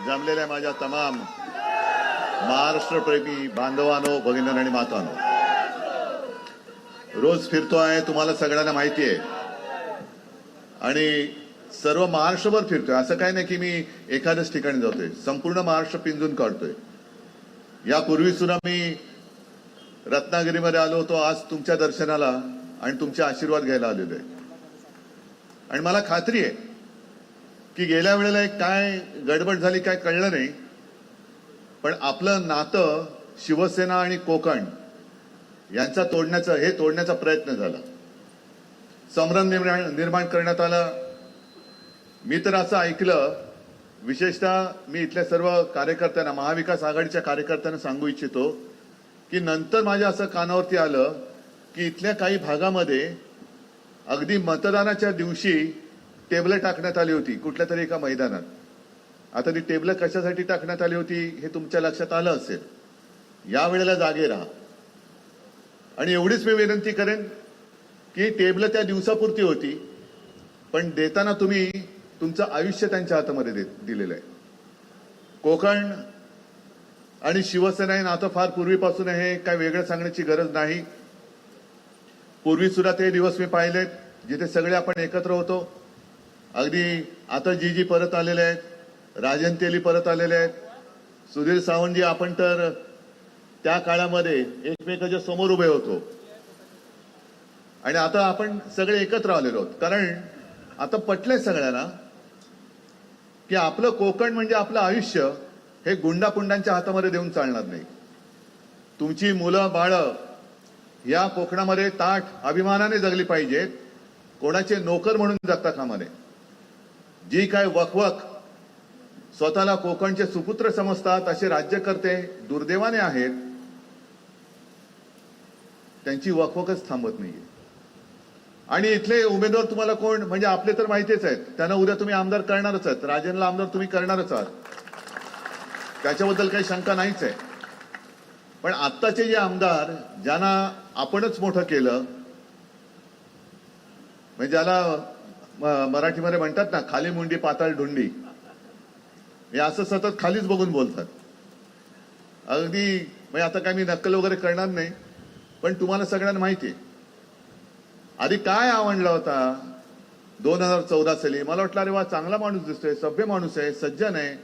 जमलेल्या माझ्या तमाम महाराष्ट्रप्रेमी बांधवांनो, भगिनींनो आणि मातांनो, रोज फिरतोय, तुम्हाला सगळ्यांना माहिती आहे, आणि सर्व महाराष्ट्रभर फिरतोय. असं काही नाही की मी एखाद्याच ठिकाणी जातोय, संपूर्ण महाराष्ट्र पिंजून काढतोय. यापूर्वी सुद्धा मी रत्नागिरीमध्ये आलो होतो, आज तुमच्या दर्शनाला आणि तुमचे आशीर्वाद घ्यायला आलेलो आहे. आणि मला खात्री आहे की गेल्या वेळेला एक काय गडबड झाली काय कळलं नाही, पण आपलं नातं शिवसेना आणि कोकण यांचा तोडण्याचा प्रयत्न झाला, संभ्रम निर्माण करण्यात आला. मी तर असं ऐकलं, विशेषतः मी इथल्या सर्व कार्यकर्त्यांना, महाविकास आघाडीच्या कार्यकर्त्यांना सांगू इच्छितो की नंतर माझ्या असं कानावरती आलं की इथल्या काही भागामध्ये अगदी मतदानाच्या दिवशी टेबल टाकण्यात आली होती कुठल्या तरी एका मैदानात. आता ती टेबल कशासाठी टाकण्यात आली होती हे तुमच्या लक्षात आलं असेल. या वेळेला जागे राहा. आणि एवढीच मी विनंती करेन की टेबल त्या दिवसापुरती होती, पण देताना तुम्ही तुमचं आयुष्य त्यांच्या हातामध्ये दिलेलं आहे. कोकण आणि शिवसेना हे नातं फार पूर्वीपासून आहे, काय वेगळं सांगण्याची गरज नाही. पूर्वी सुद्धा ते दिवस मी पाहिलेत जिथे सगळे आपण एकत्र होतो. अगदी आता जी परत आलेले आहेत, राजन तेली परत आलेले आहेत, सुधीर सावंतजी, आपण तर त्या काळामध्ये एकमेकांच्या समोर उभे होतो. आणि आता आपण सगळे एकत्र आलेलो आहोत, कारण आता पटलंय सगळ्यांना की आपलं कोकण म्हणजे आपलं आयुष्य हे गुंडापुंडांच्या हातामध्ये देऊन चालणार नाही. तुमची मुलं बाळं या कोकणामध्ये ताठ अभिमानाने जगली पाहिजेत, कोणाचे नोकर म्हणून जगता कामा नये. जी काय वकवक स्वतःला कोकणचे सुपुत्र समजतात असे राज्यकर्ते दुर्दैवाने आहेत, त्यांची वकवकच थांबत नाहीये. आणि इथले उमेदवार तुम्हाला कोण, म्हणजे आपले तर माहितीच आहेत, त्यांना उद्या तुम्ही आमदार करणारच आहात. राजनला आमदार तुम्ही करणारच आहात, त्याच्याबद्दल काही शंका नाहीच आहे. पण आत्ताचे जे आमदार, ज्यांना आपणच मोठं केलं, म्हणजे ज्याला मराठीमध्ये म्हणतात ना, खाली मुंडी पाताळ ढुंडी, हे असं सतत खालीच बघून बोलतात. अगदी म्हणजे आता काय मी नक्कल वगैरे करणार नाही, पण तुम्हाला सगळ्यांना माहिती आहे आधी काय आवडला होता 2014 साली. मला वाटलं अरे वा, चांगला माणूस दिसतोय, सभ्य माणूस आहे, सज्जन आहे.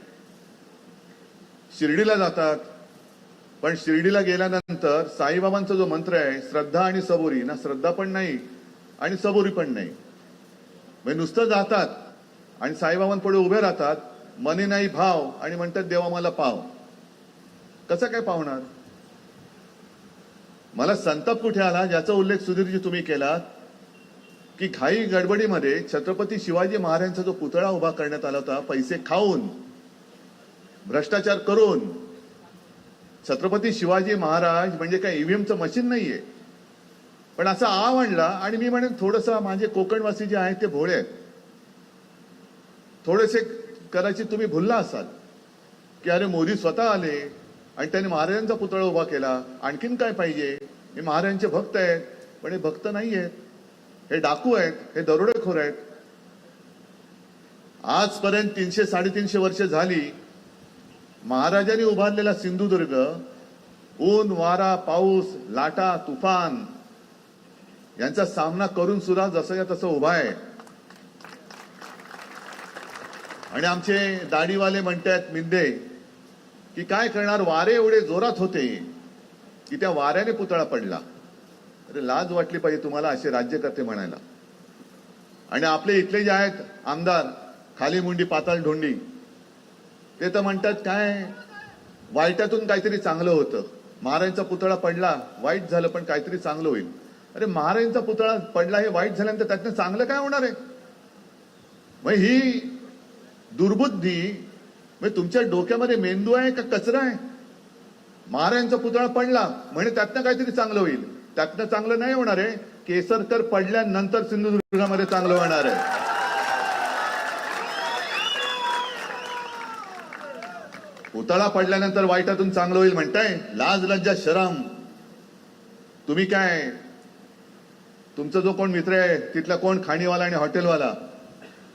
शिर्डीला जातात, पण शिर्डीला गेल्यानंतर साईबाबांचा जो मंत्र आहे, श्रद्धा आणि सबुरी, ना श्रद्धा पण नाही आणि सबुरी पण नाही. म्हणजे नुसतं जातात आणि साईबाबांपुढे उभे राहतात, मनी नाही भाव, आणि म्हणतात देवा मला पाव. कसं काय पावणार? मला संताप कुठे आला, ज्याचा उल्लेख सुधीरजी तुम्ही केलात, की घाई गडबडीमध्ये छत्रपती शिवाजी महाराजांचा जो पुतळा उभा करण्यात आला होता, पैसे खाऊन, भ्रष्टाचार करून. छत्रपती शिवाजी महाराज म्हणजे काय ईव्हीएमचं मशीन नाहीये. पण असा आवडला, आणि मी म्हणेन थोडंसं माझे कोकणवासी जे आहेत ते भोळे आहेत. थोडेसे कदाचित तुम्ही भुलला असाल की अरे मोदी स्वतः आले आणि त्यांनी महाराजांचा पुतळा उभा केला, आणखीन काय पाहिजे, हे महाराजांचे भक्त आहेत. पण हे भक्त नाही आहेत, हे डाकू आहेत, हे दरोडेखोर आहेत. आजपर्यंत 300-350 वर्ष झाली महाराजांनी उभारलेला सिंधुदुर्ग ऊन वारा पाऊस लाटा तुफान यांचा सामना करून सुद्धा जसं तसं उभा आहे. आणि आमचे दाढीवाले म्हणतात मिंदे की काय करणार, वारे एवढे जोरात होते की त्या वाऱ्याने पुतळा पडला. अरे लाज वाटली पाहिजे तुम्हाला असे राज्यकर्ते म्हणायला. आणि आपले इथले जे आहेत आमदार खाली मुंडी पाताळ ढोंडी, ते तर म्हणतात काय वाईटातून काहीतरी चांगलं होतं, महाराजांचा पुतळा पडला वाईट झालं पण काहीतरी चांगलं होईल. अरे महाराजांचा पुतळा पडला हे वाईट झाल्यानंतर त्यातनं चांगलं काय होणार आहे? मग ही दुर्बुद्धी, म्हणजे तुमच्या डोक्यामध्ये मेंदू आहे का कचरा आहे? महाराजांचा पुतळा पडला म्हणजे त्यातनं काहीतरी चांगलं होईल, त्यातनं चांगलं नाही होणार आहे. केसरकर पडल्यानंतर सिंधुदुर्गामध्ये चांगलं होणार आहे. पुतळा पडल्यानंतर वाईटातून चांगलं होईल म्हणताय? लाज लज्जा शरम. तुम्ही काय, तुमचा जो कोण मित्र आहे तिथला कोण खाणीवाला आणि हॉटेलवाला,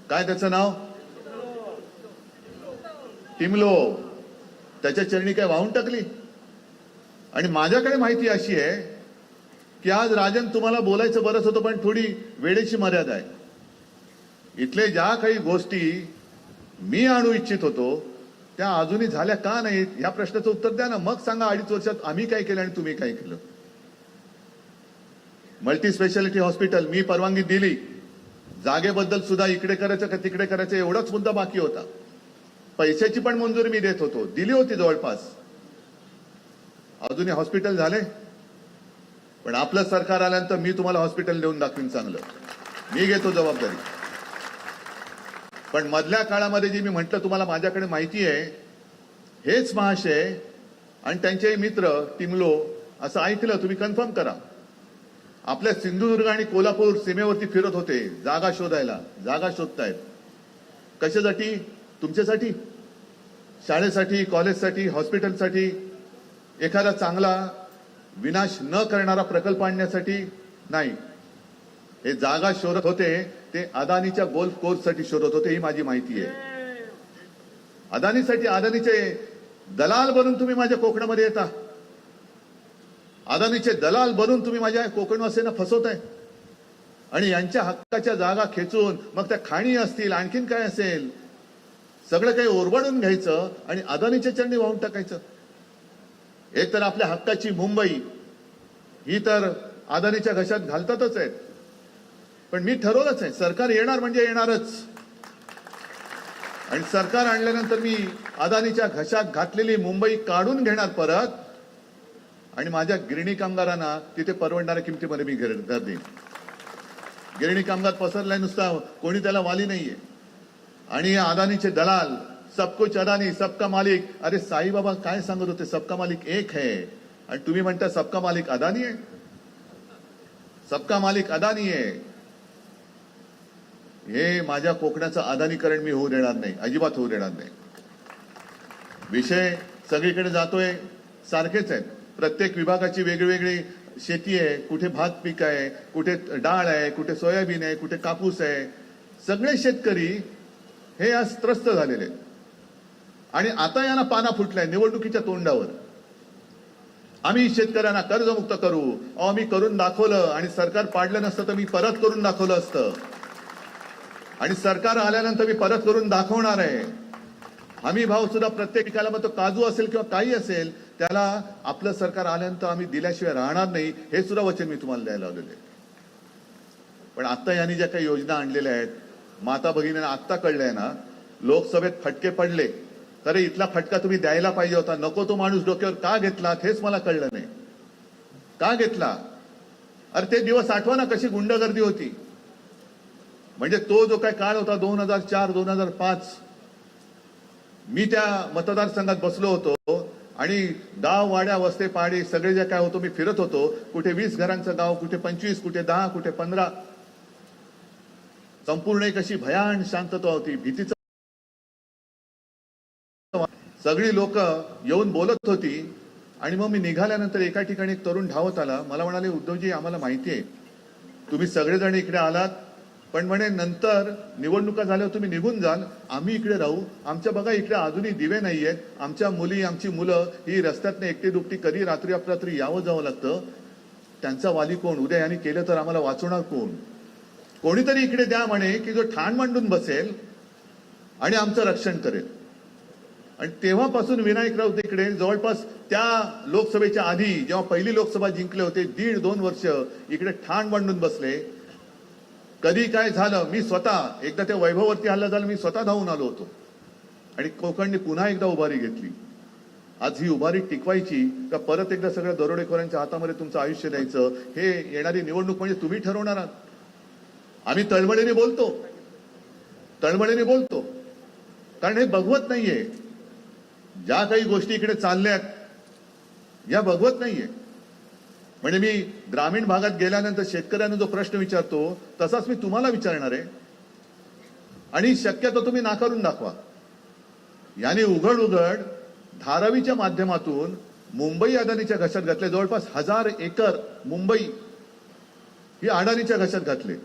काय त्याचं नाव, टिमलो त्याच्या चरणी काय वाहून टाकली. आणि माझ्याकडे माहिती अशी आहे की आज राजन तुम्हाला बोलायचं बरंच होतं, पण थोडी वेळेची मर्यादा आहे. इथले ज्या काही गोष्टी मी आणू इच्छित होतो त्या अजूनही झाल्या का नाहीत या प्रश्नाचं उत्तर द्या ना. मग सांगा 2.5 वर्षात आम्ही काय केलं आणि तुम्ही काय केलं. मल्टी स्पेशालिटी हॉस्पिटल मी परवानगी दिली, जागेबद्दल सुद्धा इकडे करायचं का तिकडे करायचं एवढाच मुद्दा बाकी होता. पैशाची पण मंजुरी मी देत होतो, दिली होती जवळपास. अजूनही हॉस्पिटल झाले, पण आपलं सरकार आल्यानंतर मी तुम्हाला हॉस्पिटल देऊन दाखवीन चांगलं. मी घेतो जबाबदारी. पण मधल्या काळामध्ये जी मी म्हटलं तुम्हाला माझ्याकडे माहिती आहे, हेच महाशय आणि त्यांचे मित्र टिमलो असं ऐकलं, तुम्ही कन्फर्म करा. आपल्या सिंधुदुर्ग आणि कोल्हापूर सीमेवरती फिरत होते जागा शोधायला. जागा शोधतायत कशासाठी? तुमच्यासाठी, शाळेसाठी, कॉलेजसाठी, हॉस्पिटलसाठी, एखादा चांगला विनाश न करणारा प्रकल्प आणण्यासाठी नाही. हे जागा शोधत होते ते अदानीच्या गोल्फ कोर्ससाठी शोधत होते, ही माझी माहिती आहे. अदानीसाठी, अदानीचे दलाल बनून तुम्ही माझ्या कोकणामध्ये येता. अदानीचे दलाल बनून तुम्ही माझ्या कोकणवासीयांना फसवताय आणि यांच्या हक्काच्या जागा खेचून मग त्या खाणी असतील आणखीन काय असेल सगळं काही ओरबडून घ्यायचं आणि अदानीच्या चरणी वाहून टाकायचं. एक तर आपल्या हक्काची मुंबई ही तर अदानीच्या घशात घालतातच आहेत. पण मी ठरवलंच आहे, सरकार येणार म्हणजे येणारच. आणि सरकार आणल्यानंतर मी अदानीच्या घशात घातलेली मुंबई काढून घेणार परत आणि माझ्या गिरणी कामगारांना तिथे परवडणाऱ्या किमतीमध्ये मी घर देईन. गिरणी कामगार पसरलाय नुसता, कोणी त्याला वाली नाहीये. आणि अदानीचे दलाल, सब कुछ अदानी सबका मालिक. अरे साईबाबा काय सांगत होते, सबका मालिक एक है आणि तुम्ही म्हणता सबका मालिक अदानी आहे. सबका मालिक अदानी आहे. हे माझ्या कोकणाचं अदानीकरण मी होऊ देणार नाही, अजिबात होऊ देणार नाही. विषय सगळीकडे जातोय सारखेच आहेत. प्रत्येक विभागाची वेगवेगळी शेती आहे. कुठे भात पीक आहे, कुठे डाळ आहे, कुठे सोयाबीन आहे, कुठे कापूस आहे. सगळे शेतकरी हे आज त्रस्त झालेले आहेत. आणि आता यांना पाना फुटलाय निवडणुकीच्या तोंडावर. आम्ही शेतकऱ्यांना कर्जमुक्त करू. आम्ही करून दाखवलं आणि सरकार पाडलं नसतं तर मी परत करून दाखवलं असतं. आणि सरकार आल्यानंतर मी परत करून दाखवणार आहे. हमी भाव सुद्धा प्रत्येक पिकाला, मग तो काजू असेल किंवा काही असेल, त्याला आपलं सरकार आल्यानंतर आम्ही दिल्याशिवाय राहणार नाही, हे सुद्धा वचन मी तुम्हाला द्यायला लावलेलं आहे. पण आता यांनी ज्या काही योजना आणलेल्या आहेत, माता भगिनींना आत्ता कळलंय ना, लोकसभेत फटके पडले. अरे इथला फटका तुम्ही द्यायला पाहिजे होता, नको तो माणूस डोक्यावर का घेतला हेच मला कळलं नाही. का घेतला? अरे ते दिवस आठवा ना, कशी गुंडगर्दी होती. म्हणजे तो जो काय काळ होता 2004-2005, मी त्या मतदारसंघात बसलो होतो आणि गाव, वाड्या, वस्ते, पाडी सगळे जे काय होतो मी फिरत होतो. कुठे 20 घरांचं गाव, कुठे 25, कुठे 10, कुठे 15. संपूर्ण एक अशी भयान शांतता होती, भीतीचं. सगळी लोक येऊन बोलत होती. आणि मग मी निघाल्यानंतर एका ठिकाणी एक तरुण धावत आला. मला म्हणाले, उद्धवजी आम्हाला माहिती आहे तुम्ही सगळेजण इकडे आलात, पण म्हणे नंतर निवडणुका झाल्यावर तुम्ही निघून जाल, आम्ही इकडे राहू. आमच्या बघा इकडे अजूनही दिवे नाहीयेत. आमच्या मुली, आमची मुलं ही रस्त्यातनं एकटी दुपटी कधी रात्री अपरात्री यावं जावं लागतं. त्यांचा वाली कोण? उद्या यांनी केलं तर आम्हाला वाचवणार कोण? कोणीतरी इकडे द्या म्हणे की जो ठाण मांडून बसेल आणि आमचं रक्षण करेल. आणि तेव्हापासून विनायक राऊत इकडे जवळपास त्या लोकसभेच्या आधी जेव्हा पहिली लोकसभा जिंकले होते 1.5-2 वर्ष इकडे ठाण मांडून बसले. कधी काय झालं, मी स्वतः एकदा त्या वैभववरती हल्ला झाला, मी स्वतः धावून आलो होतो आणि कोकणने पुन्हा एकदा उभारी घेतली. आज ही उभारी टिकवायची का परत एकदा सगळ्या दरोडेखोरांच्या हातामध्ये तुमचं आयुष्य द्यायचं, हे येणारी निवडणूक म्हणजे तुम्ही ठरवणार आहात. आम्ही तळमळीने बोलतो, तळमळीने बोलतो, कारण हे बघवत नाहीये. ज्या काही गोष्टी इकडे चालल्यात या बघवत नाहीये. म्हणजे मी ग्रामीण भागात गेल्यानंतर शेतकऱ्यांना जो प्रश्न विचारतो तसाच मी तुम्हाला विचारणार आहे आणि शक्यतो तुम्ही नाकारून दाखवा. याने उघड उघड धारावीच्या माध्यमातून मुंबई अदानीच्या घशात घातले. जवळपास 1000 एकर मुंबई ही अडाणीच्या घशात घातले.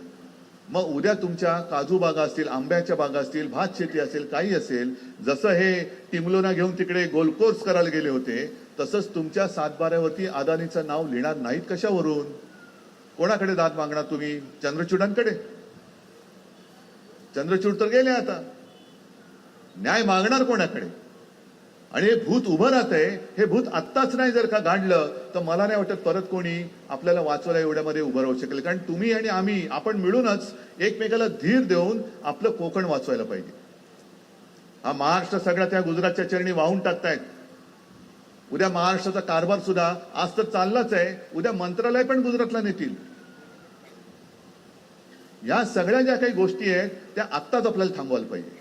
मग उद्या तुमच्या काजू बागा असतील, आंब्याच्या बागा असतील, भात शेती असेल, काही असेल, जसं हे टिमलोना घेऊन तिकडे गोलकोर्स करायला गेले होते, तसंच तुमच्या सातबाऱ्यावरती अदानीचं नाव लिहिणार नाहीत कशावरून? कोणाकडे दाद मागणार तुम्ही? चंद्रचूडांकडे? चंद्रचूड तर गेले आता. न्याय मागणार कोणाकडे? आणि हे भूत उभं राहतंय. हे भूत आत्ताच नाही जर का गाडलं तर मला नाही वाटत परत कोणी आपल्याला वाचवायला एवढ्यामध्ये उभं राहू शकेल. कारण तुम्ही आणि आम्ही आपण मिळूनच एकमेकाला धीर देऊन आपलं कोकण वाचवायला पाहिजे. हा महाराष्ट्र सगळा त्या गुजरातच्या चरणी वाहून टाकतायत. उद्या महाराष्ट्राचा कारभार सुद्धा आज तर चाललाच आहे, उद्या मंत्रालय पण गुजरातला नेतील. या सगळ्या ज्या काही गोष्टी आहेत त्या आत्ताच आपल्याला थांबवायला पाहिजे.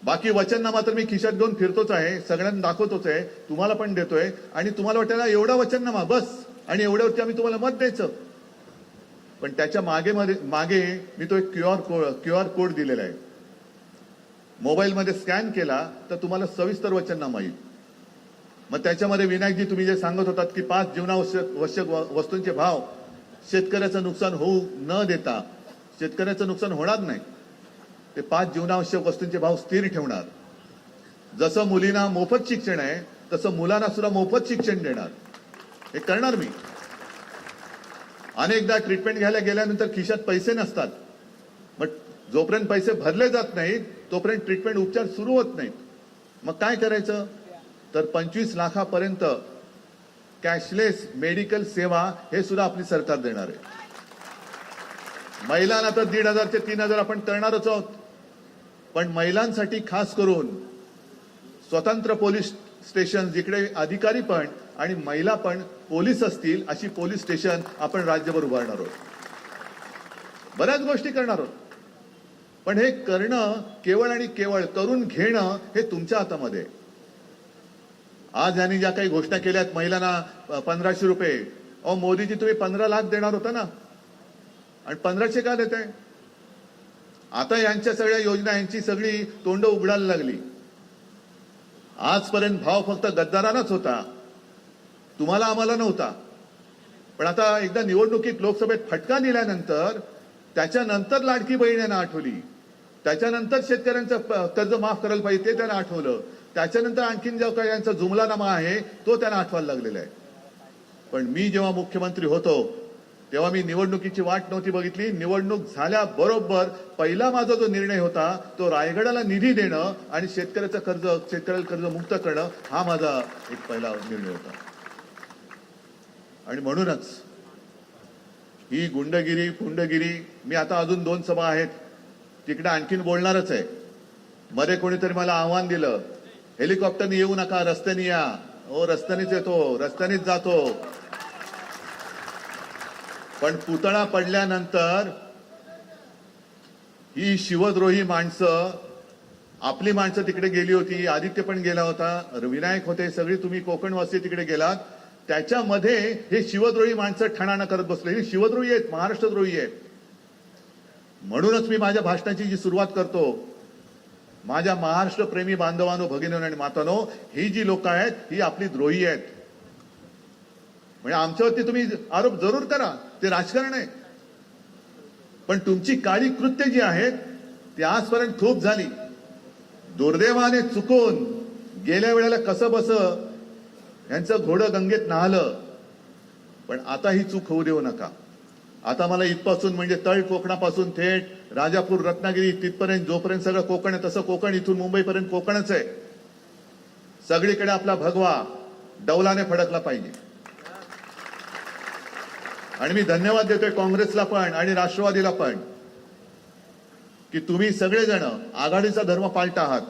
बाकी वचननामा तर मी खिशात घेऊन फिरतोच आहे, सगळ्यांना दाखवतोच आहे, तुम्हाला पण देतोय. आणि तुम्हाला वाटायला एवढा वचननामा बस आणि एवढ्यावरती आम्ही तुम्हाला मत द्यायचं, पण त्याच्या मागे मी तो एक क्यूआर कोड दिलेला आहे. मोबाईलमध्ये स्कॅन केला तर तुम्हाला सविस्तर वचननामा येईल. मग त्याच्यामध्ये विनायकजी तुम्ही जे सांगत होतात की 5 जीवनावश्यक वस्तूंचे भाव शेतकऱ्याचं नुकसान होऊ न देता, शेतकऱ्याचं नुकसान होणार नाही, ते 5 जीवनावश्यक वस्तूंचे भाव स्थिर ठेवणार. जसं मुलींना मोफत शिक्षण आहे तसं मुलांना सुद्धा मोफत शिक्षण देणार. हे करणार मी. अनेकदा ट्रीटमेंट घ्यायला गेल्यानंतर खिशात पैसे नसतात, मग जोपर्यंत पैसे भरले जात नाहीत तोपर्यंत ट्रीटमेंट उपचार सुरू होत नाहीत. मग काय करायचं? तर 25 लाखापर्यंत कॅशलेस मेडिकल सेवा हे सुद्धा आपली सरकार देणार आहे. महिलांना तर 1,500 ते 3,000 आपण करणारच आहोत, पण महिलांसाठी खास करून स्वतंत्र पोलीस स्टेशन जिकडे अधिकारी पण आणि महिला पण पोलीस असतील अशी पोलीस स्टेशन आपण राज्यभर उभारणार आहोत. बऱ्याच गोष्टी करणार आहोत, पण हे करणं केवळ आणि केवळ करून घेणं हे तुमच्या हातामध्ये आहे. आज यांनी ज्या काही घोषणा केल्यात महिलांना 1,500 रुपये, अहो मोदीजी तुम्ही 15 लाख देणार होता ना, आणि 1500 का देत आहे? आता यांच्या सगळ्या योजना यांची सगळी तोंड उघडायला लागली. आजपर्यंत भाव फक्त गद्दारांनाच होता, तुम्हाला आम्हाला नव्हता. पण आता एकदा निवडणुकीत लोकसभेत फटका दिल्यानंतर त्याच्यानंतर लाडकी बहीण यांना आठवली, त्याच्यानंतर शेतकऱ्यांचं कर्ज माफ करायला पाहिजे ते त्यांना आठवलं, त्याच्यानंतर आणखीन जो काही यांचा जुमलानामा आहे तो त्यांना आठवायला लागलेला आहे. पण मी जेव्हा मुख्यमंत्री होतो तेव्हा मी निवडणुकीची वाट नव्हती बघितली. निवडणूक झाल्याबरोबर पहिला माझा जो निर्णय होता तो रायगडाला निधी देणं आणि शेतकऱ्याला कर्ज मुक्त करणं हा माझा एक पहिला निर्णय होता. आणि म्हणूनच ही गुंडगिरी पुंडगिरी, मी आता अजून 2 सभा आहेत तिकडे आणखीन बोलणारच आहे. मध्ये कोणीतरी मला आव्हान दिलं, हेलिकॉप्टरने येऊ नका, रस्त्याने या. हो, रस्त्यानेच येतो, रस्त्यानेच जातो. पण पुतळा पडल्यानंतर ही शिवद्रोही माणसं, आपली माणसं तिकडे गेली होती, आदित्य पण गेला होता, विनायक होते, सगळी तुम्ही कोकणवासी तिकडे गेलात. त्याच्यामध्ये हे शिवद्रोही माणसं ठणाणं करत बसले. हे शिवद्रोही आहेत, महाराष्ट्रद्रोही आहेत. म्हणूनच मी माझ्या भाषणाची जी सुरुवात करतो, माझ्या महाराष्ट्र प्रेमी बांधवांनो, भगिनींनो आणि मातांनो, ही जी लोक आहेत ही आपली द्रोही आहेत. म्हणजे आमच्यावरती तुम्ही आरोप जरूर करा, ते राजकारण आहे, पण तुमची काळी कृत्य जी आहेत ती आजपर्यंत खूप झाली. दुर्दैवाने चुकून गेल्या वेळेला कसं बस यांचं घोडं गंगेत नाहलं, पण आता ही चूक होऊ देऊ नका. आता मला इथपासून म्हणजे तळ कोकणापासून थेट राजापूर रत्नागिरी तिथपर्यंत जोपर्यंत सगळं कोकण आहे तसं कोकण, इथून मुंबईपर्यंत कोकणच आहे. सगळीकडे आपला भगवा डौलाने फडकला पाहिजे. आणि मी धन्यवाद देतोय काँग्रेसला पण आणि राष्ट्रवादीला पण की तुम्ही सगळेजण आघाडीचा धर्म पाळता आहात.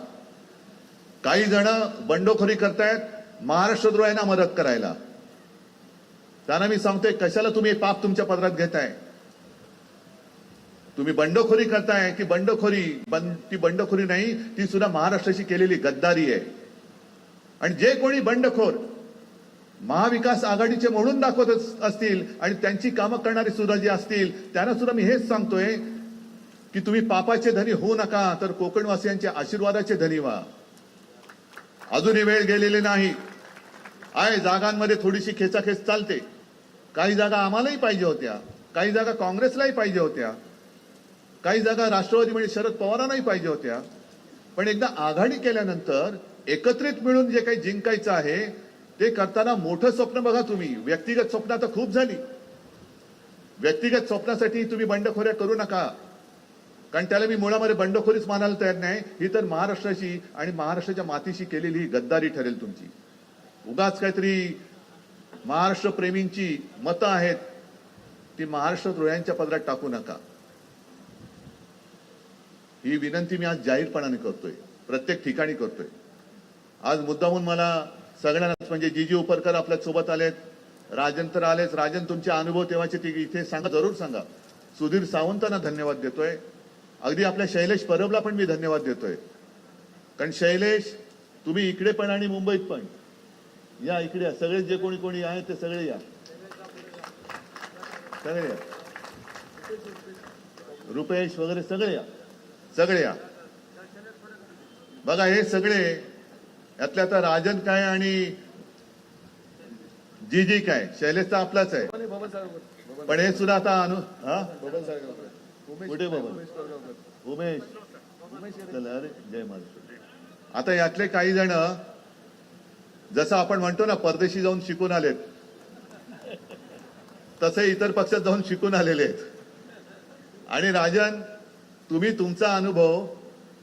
काही जण बंडखोरी करतायत महाराष्ट्रद्रोह्यांना मदत करायला. त्यांना मी सांगतोय, कशाला तुम्ही पाप तुमच्या पदरात घेताय? तुम्ही बंडखोरी करताय की ती बंडखोरी नाही, ती सुद्धा महाराष्ट्राशी केलेली गद्दारी आहे. आणि जे कोणी बंडखोर महाविकास आघाडीचे म्हणून दाखवत असतील आणि त्यांची कामं करणारे सुद्धा जे असतील त्यांना सुद्धा मी हेच सांगतोय की तुम्ही पापाचे धनी होऊ नका, तर कोकणवासियांच्या आशीर्वादाचे धनी व्हा. अजूनही वेळ गेलेली नाही आहे. जागांमध्ये थोडीशी खेचाखेच चालते. काही जागा आम्हालाही पाहिजे होत्या, काही जागा काँग्रेसलाही पाहिजे होत्या. काही जागा राष्ट्रवादी म्हणजे शरद पवारांनाही पाहिजे होत्या, पण एकदा आघाडी केल्यानंतर एकत्रित मिळून जे काही जिंकायचं आहे ते करताना मोठं स्वप्न बघा तुम्ही. व्यक्तिगत स्वप्न आता खूप झाली. व्यक्तिगत स्वप्नासाठी तुम्ही बंडखोऱ्या करू नका, कारण त्याला मी मुळामध्ये बंडखोरीच मानायला तयार नाही. ही तर महाराष्ट्राशी आणि महाराष्ट्राच्या मातीशी केलेली गद्दारी ठरेल तुमची. उगाच काहीतरी महाराष्ट्र प्रेमींची मतं आहेत ती महाराष्ट्र द्रोह्यांच्या पदरात टाकू नका. ही विनंती मी आज जाहीरपणाने करतोय, प्रत्येक ठिकाणी करतोय. आज मुद्दामून मला सगळ्यांनाच म्हणजे जीजी उपरकर आपल्या सोबत आलेत, राजन तर आलेच. राजन तुमचे अनुभव तेव्हाचे ते इथे सांगा, जरूर सांगा. सुधीर सावंतांना धन्यवाद देतोय. अगदी आपल्या शैलेश परबला पण मी धन्यवाद देतोय, कारण शैलेश तुम्ही इकडे पण आणि मुंबईत पण या, इकडे या. सगळे जे कोणी कोणी आहे ते सगळे या, सगळे या. रुपेश वगैरे सगळे या, सगळे या. बघा हे सगळे यातले आता राजन काय आणि जी काय, शैलेश तर आपलाच आहे, पण हे सुद्धा आता कुठे बाबा उमेश चला, अरे जय महाराष्ट्र. आता यातले काही जण जसं आपण म्हणतो ना परदेशी जाऊन शिकून आलेत, तसे इतर पक्षात जाऊन शिकून आलेले आहेत. आणि राजन तुम्ही तुमचा अनुभव,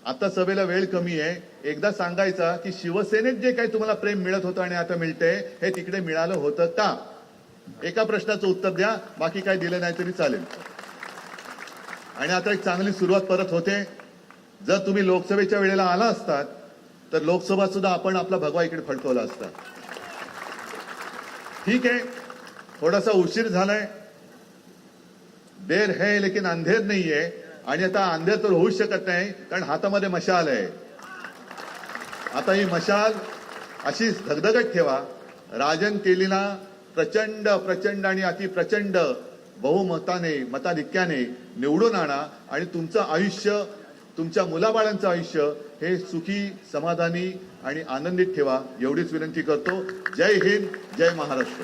आता सभेला वेळ कमी आहे, एकदा सांगायचा की शिवसेनेत जे काही तुम्हाला प्रेम मिळत होतं आणि आता मिळते हे तिकडे मिळालं होतं का? एका प्रश्नाचं उत्तर द्या, बाकी काय दिलं नाही तरी चालेल. आणि आता एक चांगली सुरुवात परत होते. जर तुम्ही लोकसभेच्या वेळेला आला असतात तर लोकसभा सुद्धा आपण आपला भगवा इकडे फडकवला असता. ठीक आहे, थोडासा उशीर झालाय, देर है लेकिन अंधेर नाहीये. आणि आता अंधेर तर होऊच शकत नाही, कारण हातामध्ये मशाल आहे. आता ही मशाल अशीच धगधगत ठेवा. राजन केलीला प्रचंड प्रचंड आणि अति प्रचंड बहुमताने, मताधिक्याने निवडून आणा आणि तुमचं आयुष्य, तुमच्या मुलाबाळांचं आयुष्य हे सुखी, समाधानी आणि आनंदित ठेवा, एवढीच विनंती करतो. जय हिंद, जय महाराष्ट्र.